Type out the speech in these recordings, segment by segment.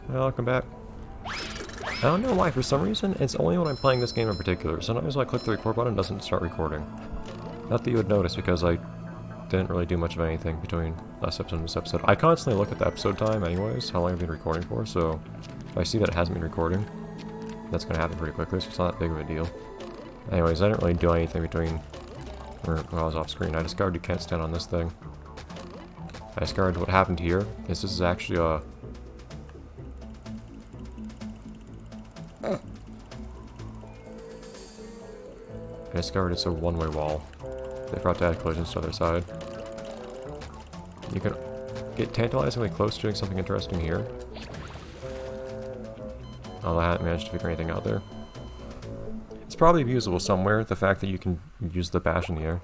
Welcome back. I don't know why, for some reason, it's only when I'm playing this game in particular. Sometimes when I click the record button, it doesn't start recording. Not that you would notice, because I didn't really do much of anything between last episode and this episode. I constantly look at the episode time anyways, how long I've been recording for, so if I see that it hasn't been recording, that's going to happen pretty quickly, so it's not that big of a deal. Anyways, I didn't really do anything between when I was off screen. I discovered you can't stand on this thing. I discovered what happened here is this is actually a... I discovered it's a one-way wall. They forgot to add collisions to the other side. You can get tantalizingly close to doing something interesting here. Although I haven't managed to figure anything out there. It's probably usable somewhere, the fact that you can use the bash in the air.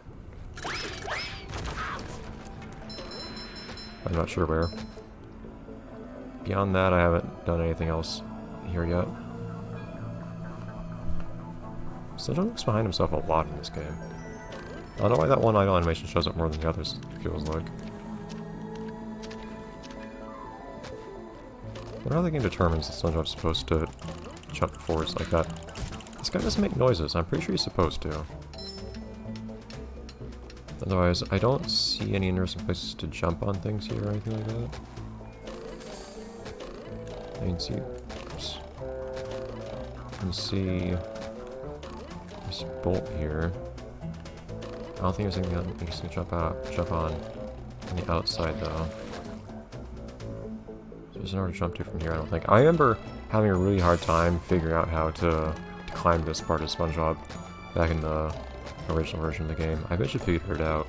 I'm not sure where. Beyond that, I haven't done anything else here yet. Spongebob looks behind himself a lot in this game. I don't know why that one idle animation shows up more than the others, it feels like. I wonder how the game determines that Spongebob's supposed to jump forwards like that. This guy doesn't make noises, I'm pretty sure he's supposed to. Otherwise, I don't see any interesting places to jump on things here or anything like that. I can see... Oops. I can see... this bolt here. I don't think there's anything interesting to jump on the outside though. So there's nowhere to jump to from here, I don't think. I remember having a really hard time figuring out how to climb this part of SpongeBob back in the original version of the game. I eventually figured it out,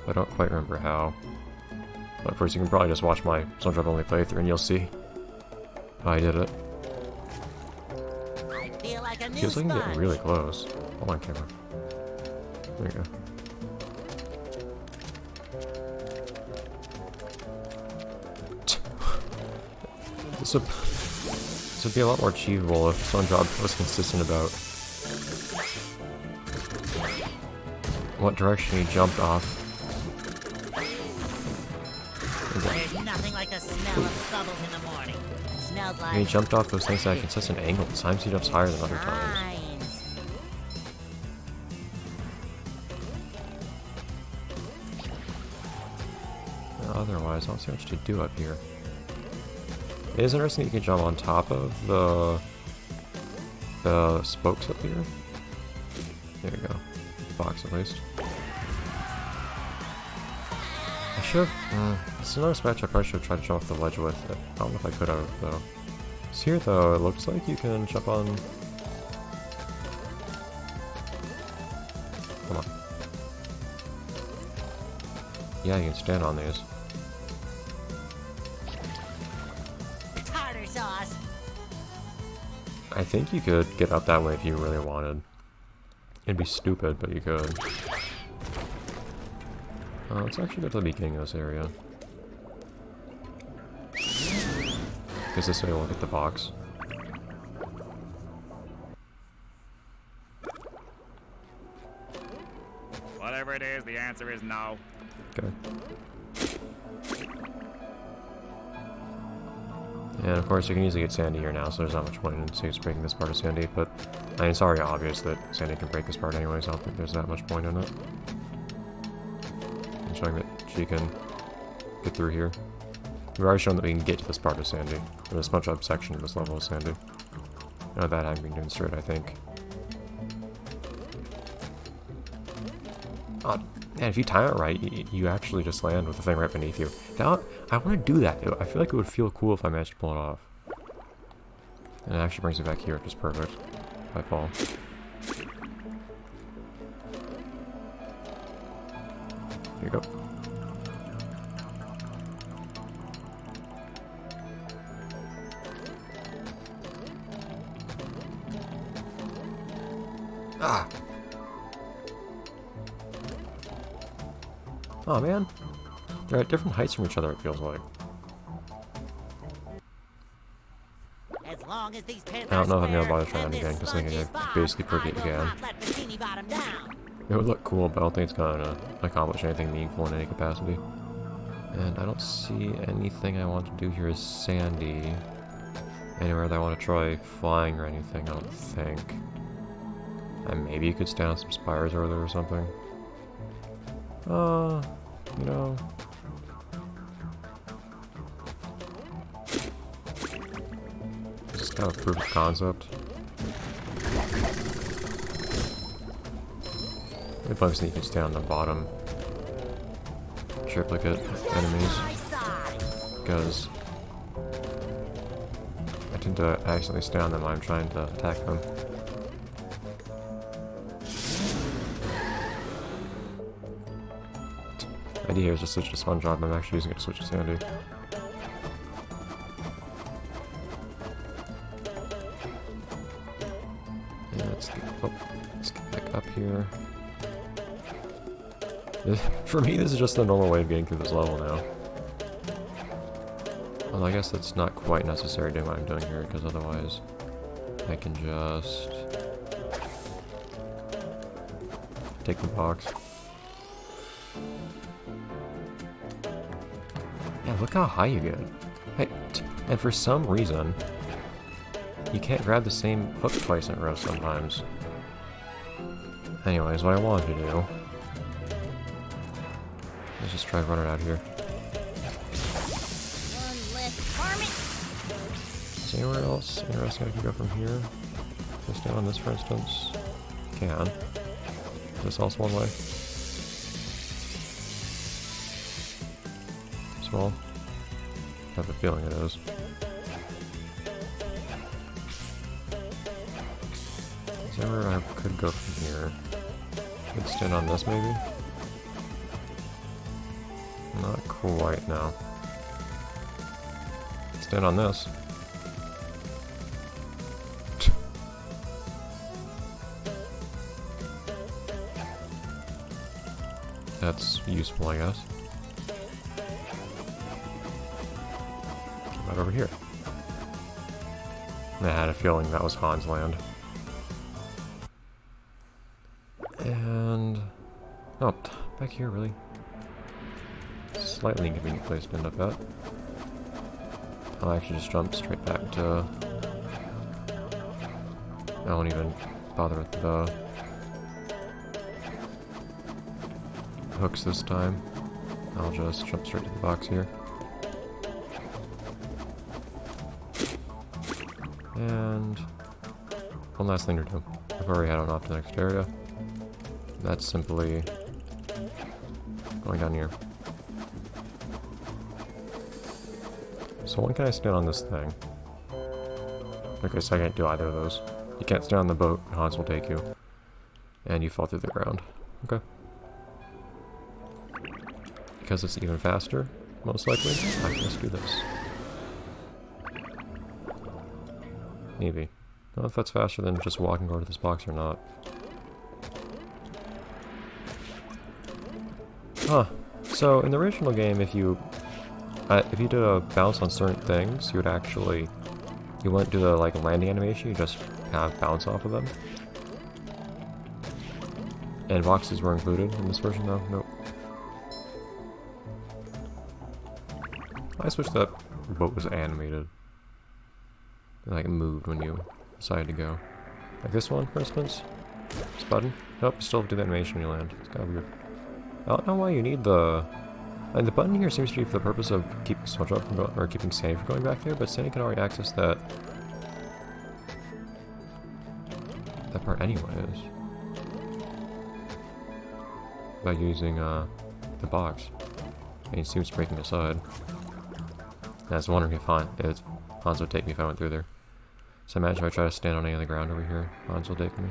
but I don't quite remember how. But first, you can probably just watch my SpongeBob only playthrough and you'll see how I did it. I feel like a new Feels like I'm getting sponge. really close. Hold on, camera. There you go. This would be a lot more achievable if SpongeBob was consistent about what direction he jumped off. There's nothing like the smell of bubbles in the morning. Smells like... And he jumped off those things at a consistent angle. Sometimes he jumps higher than other times. Mines. Otherwise, I don't see much to do up here. It is interesting that you can jump on top of the spokes up here. There you go. Box at least. I should have... this is another match I probably should have tried to jump off the ledge with. I don't know if I could have, though. So here, though, it looks like you can jump on... Come on. Yeah, you can stand on these. Tartar sauce. I think you could get up that way if you really wanted. It'd be stupid, but you could. Let's actually go to the beginning of this area. Because this way we'll get the box. Whatever it is, the answer is no. Okay. And of course you can easily get Sandy here now, so there's not much point in Saves breaking this part of Sandy, but I mean, it's already obvious that Sandy can break this part anyways, I don't think there's that much point in it. I'm showing that she can get through here. We've already shown that we can get to this part of Sandy, or the SpongeBob section of this level of Sandy. You know, that having been demonstrated, I think. And if you time it right, you actually just land with the thing right beneath you. Now, I want to do that. I feel like it would feel cool if I managed to pull it off. And it actually brings me back here, which is perfect. If I fall. Here you go. Ah! Oh man, they're at different heights from each other, it feels like. As long as these pins I don't know if I'm gonna square bother trying and that again, this because I think sponge is I Bob, basically proved it I will again. not let Bikini bottom down. It would look cool, but I don't think it's gonna accomplish anything meaningful in any capacity. And I don't see anything I want to do here as Sandy. anywhere that I want to try flying or anything, I don't think. And maybe you could stand on some spires over there or something. You know... This is kind of proof of concept. If obviously you can stay on the bottom triplicate enemies, because I tend to accidentally stay on them when I'm trying to attack them. The idea here is just switch to Spongebob, I'm actually using it to switch to Sandy. Yeah, let's get back up here. For me, this is just the normal way of getting through this level now. Well, I guess that's not quite necessary doing what I'm doing here, because otherwise I can just take the box. Yeah, look how high you get. Hey, and for some reason, you can't grab the same hook twice in a row sometimes. Anyways, what I wanted to do... Let's just try running out here. Is there anywhere else interesting I can go from here? Just down on this, for instance. Can. Is this also one way? Small? I have a feeling it is. Is there where I could go from here? Could stand on this maybe? Not quite, no. Stand on this. That's useful, I guess. Right over here. I had a feeling that was Han's land. And... oh, back here, really. Slightly inconvenient place to end up at. I'll actually just jump straight back to... I won't even bother with the hooks this time. I'll just jump straight to the box here. And one last thing to do before we head on off to the next area. That's simply going down here. So when can I stand on this thing? Okay, so I can't do either of those. You can't stand on the boat, Hans will take you. And you fall through the ground. Okay. Because it's even faster, most likely, I can just do this. Maybe. I don't know if that's faster than just walking over to this box or not. Huh. So in the original game, if you did a bounce on certain things, you would actually, you wouldn't do the like landing animation, you just have bounce off of them. And boxes were included in this version though? Nope. I switched that boat was animated. It like moved when you decided to go. Like this one, for instance. This button. Nope, you still have to do the animation when you land. It's kind of weird. I don't know why you need the... and the button here seems to be for the purpose of keeping Spongebob from going, or keeping Sandy from going back there, but Sandy can already access that part anyways. By using the box. And it seems breaking aside. And I was wondering if Hans would take me if I went through there. So imagine if I try to stand on any of the ground over here, Hans will take me.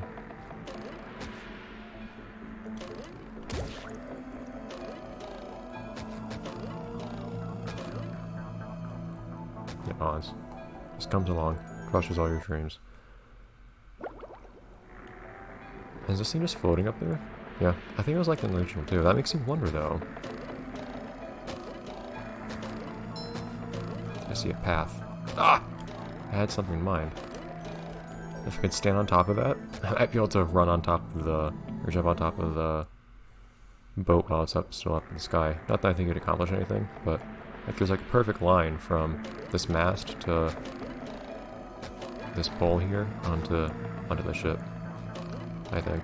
Yeah, Hans. Just comes along, crushes all your dreams. Is this thing just floating up there? Yeah, I think it was like in the original too. That makes me wonder though. I see a path. Ah! I had something in mind. If I could stand on top of that, I might be able to run on top of the, or jump on top of the boat while it's still up in the sky. Not that I think it'd accomplish anything, but like there's like a perfect line from this mast to this pole here onto the ship. I think.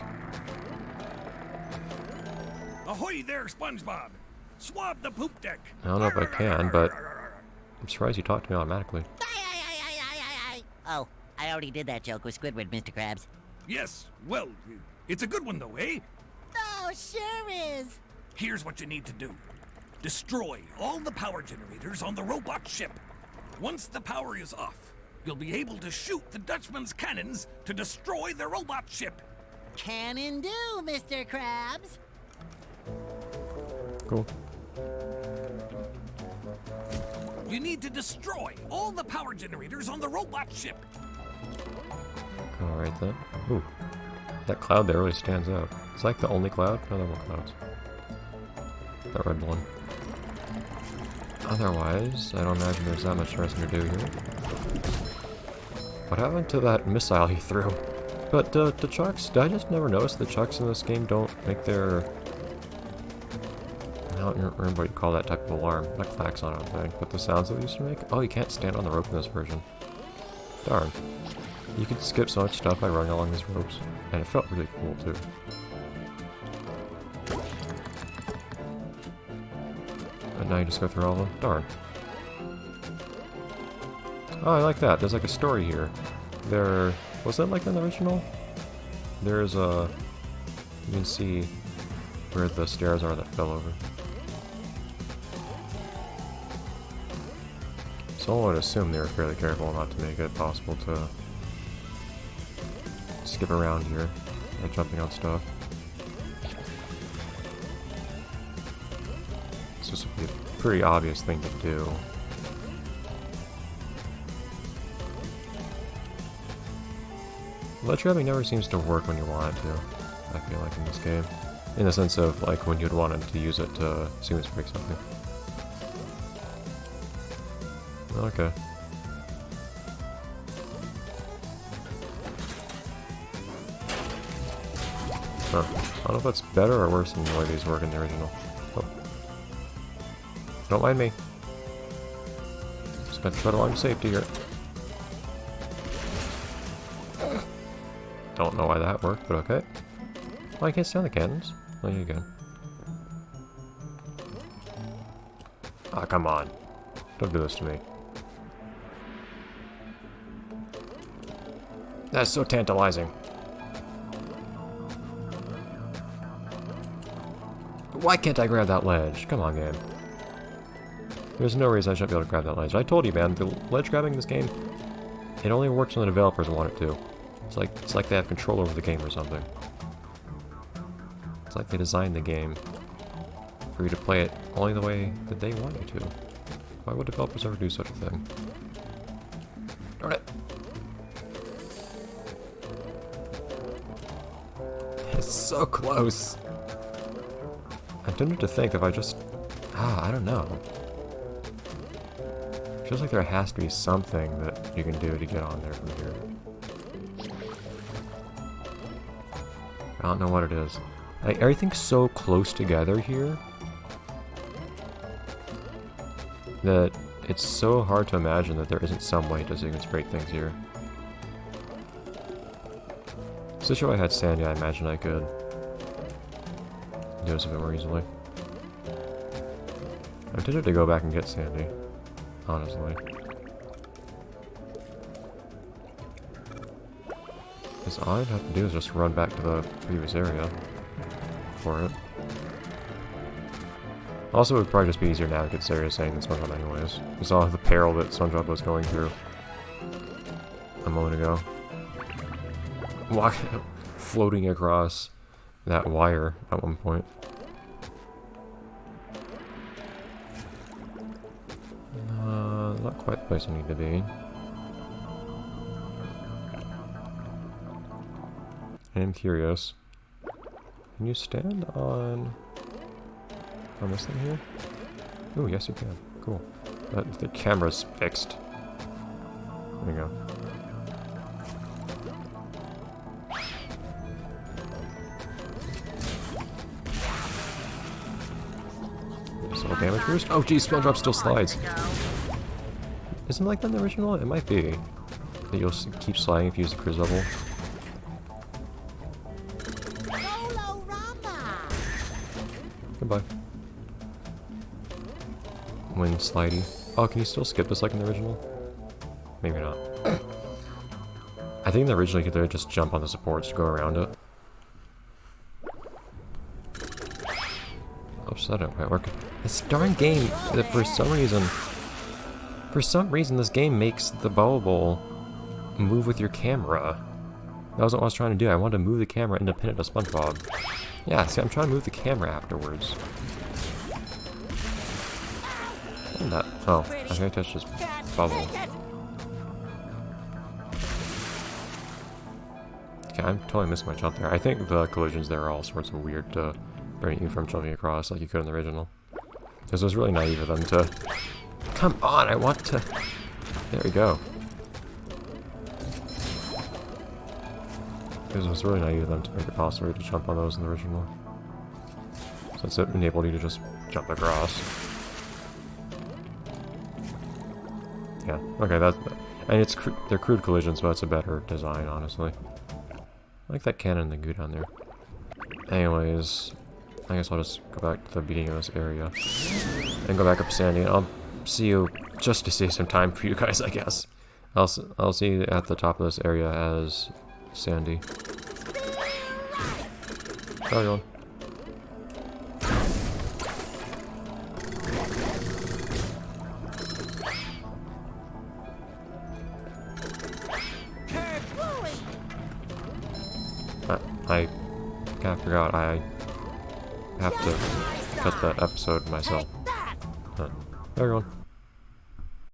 Ahoy there, Spongebob! Swab the poop deck! I don't know if I can, but I'm surprised you talk to me automatically. Oh, I already did that joke with Squidward, Mr. Krabs. Yes, well, it's a good one though, eh? Oh, sure is. Here's what you need to do. Destroy all the power generators on the robot ship. Once the power is off, you'll be able to shoot the Dutchman's cannons to destroy the robot ship. Cannon do, Mr. Krabs. Cool. You need to destroy all the power generators on the robot ship. Alright then. Ooh. That cloud there really stands out. It's like the only cloud? No, there are more clouds. That red one. Otherwise, I don't imagine there's that much interesting to do here. What happened to that missile he threw? But the chucks, I just never noticed the chucks in this game don't make their... I don't remember what you call that type of alarm. Not klaxon, I don't think, but the sounds that they used to make? Oh, you can't stand on the rope in this version. Darn. You could skip so much stuff by running along these ropes, and it felt really cool too. And now you just go through all of them? Darn. Oh, I like that. There's like a story here. There... Was that like in the original? There's a... You can see where the stairs are that fell over. So I would assume they were fairly careful not to make it possible to skip around here, like jumping on stuff. This just would be a pretty obvious thing to do. Ledge grabbing never seems to work when you want it to, I feel like, in this game. In the sense of, like, when you'd want to use it to sequence break something. Okay. Huh. I don't know if that's better or worse than the way these work in the original. Oh. Don't mind me. Just gotta tread along safety here. Don't know why that worked, but okay. Oh, I can't stand the cannons. Oh, you can. Ah, come on. Don't do this to me. That's so tantalizing. Why can't I grab that ledge? Come on, game. There's no reason I shouldn't be able to grab that ledge. I told you, man, the ledge grabbing in this game, it only works when the developers want it to. It's like they have control over the game or something. It's like they designed the game for you to play it only the way that they want you to. Why would developers ever do such a thing? Darn it! It's so close! I'm tempted to think if I just... I don't know. Feels like there has to be something that you can do to get on there from here. I don't know what it is. Like, everything's so close together here that it's so hard to imagine that there isn't some way to sequence break things here. Since I had Sandy, I imagine I could do this a bit more easily. I'm tempted to go back and get Sandy, honestly. Because all I'd have to do is just run back to the previous area for it. Also, it would probably just be easier now to get serious saying than SpongeBob anyways. We saw the peril that SpongeBob was going through a moment ago. Floating across that wire at one point. Not quite the place I need to be. I'm curious. Can you stand on this thing here? Ooh, yes you can. Cool. But the camera's fixed. There you go. Still damage boost? Oh geez, SpongeBob still slides. Isn't it like that in the original? It might be. that you'll keep sliding if you use the cruise level. Goodbye. Wind slidey. Oh, can you still skip this like in the original? Maybe not. I think in the original you could just jump on the supports to go around it. Oops, that didn't quite work. This darn game, for some reason this game makes the bubble bowl move with your camera. That wasn't what I was trying to do. I wanted to move the camera independent of Spongebob. Yeah, see, I'm trying to move the camera afterwards. What that? Oh, I think I touched this bubble. Okay, I'm totally missing my jump there. I think the collisions there are all sorts of weird to prevent you from jumping across like you could in the original. Because it was really naive of them to... Come on, I want to... There we go. Because it was really naive of them to make it possible to jump on those in the original. Since it enabled you to just jump across. Yeah, okay, that's... And it's they're crude collisions, but it's a better design, honestly. I like that cannon thing go down there. Anyways, I guess I'll just go back to the beginning of this area. And go back up Sandy, and I'll see you just to save some time for you guys, I guess. I'll see you at the top of this area as Sandy. How are you going? I kind of forgot I have to cut that episode myself. Everyone.